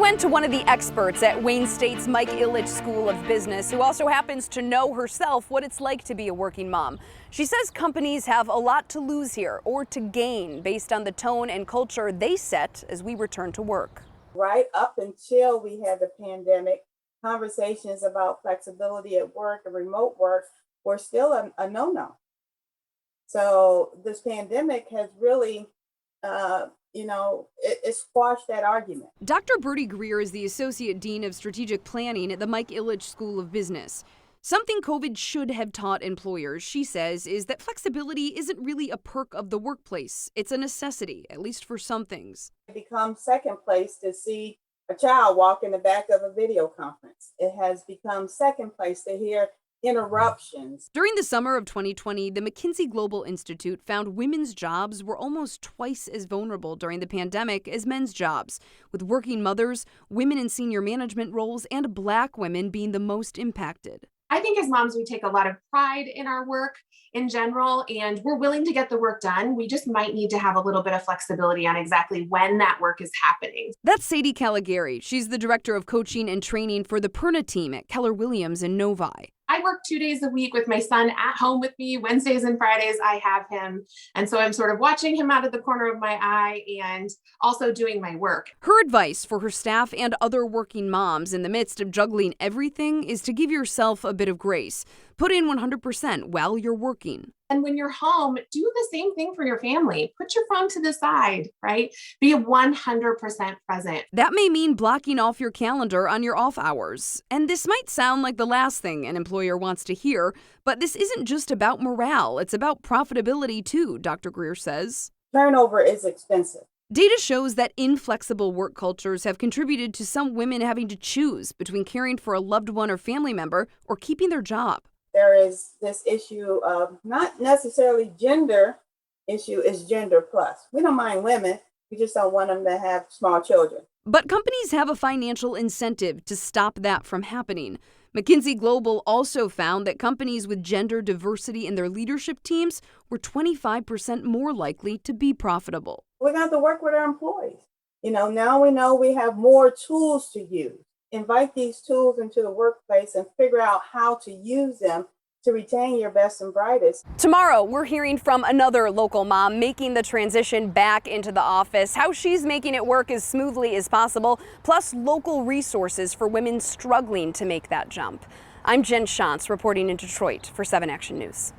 went to one of the experts at Wayne State's Mike Ilitch School of Business, who also happens to know herself what it's like to be a working mom. She says companies have a lot to lose here, or to gain, based on the tone and culture they set as we return to work. Right up until we had the pandemic, conversations about flexibility at work and remote work were still a no-no. So this pandemic has really it squashed that argument. Dr. Bertie Greer is the Associate Dean of Strategic Planning at the Mike Ilitch School of Business. Something COVID should have taught employers, she says, is that flexibility isn't really a perk of the workplace. It's a necessity, at least for some things. It becomes second place to see a child walk in the back of a video conference. It has become second place to hear interruptions. During the summer of 2020, the McKinsey Global Institute found women's jobs were almost twice as vulnerable during the pandemic as men's jobs, with working mothers, women in senior management roles, and Black women being the most impacted. I think as moms, we take a lot of pride in our work in general, and we're willing to get the work done. We just might need to have a little bit of flexibility on exactly when that work is happening. That's Sadie Caligari. She's the director of coaching and training for the Perna team at Keller Williams in Novi. I work 2 days a week with my son at home with me. Wednesdays and Fridays, I have him. And so I'm sort of watching him out of the corner of my eye and also doing my work. Her advice for her staff and other working moms in the midst of juggling everything is to give yourself a bit of grace. Put in 100% while you're working. And when you're home, do the same thing for your family. Put your phone to the side, right? Be 100% present. That may mean blocking off your calendar on your off hours. And this might sound like the last thing an employer wants to hear, but this isn't just about morale. It's about profitability too, Dr. Greer says. Turnover is expensive. Data shows that inflexible work cultures have contributed to some women having to choose between caring for a loved one or family member or keeping their job. There is this issue of not necessarily gender issue, is gender plus. We don't mind women, we just don't want them to have small children. But companies have a financial incentive to stop that from happening. McKinsey Global also found that companies with gender diversity in their leadership teams were 25% more likely to be profitable. We got to work with our employees. Now we know we have more tools to use. Invite these tools into the workplace and figure out how to use them to retain your best and brightest. Tomorrow, we're hearing from another local mom making the transition back into the office, how she's making it work as smoothly as possible, plus local resources for women struggling to make that jump. I'm Jen Shantz reporting in Detroit for 7 Action News.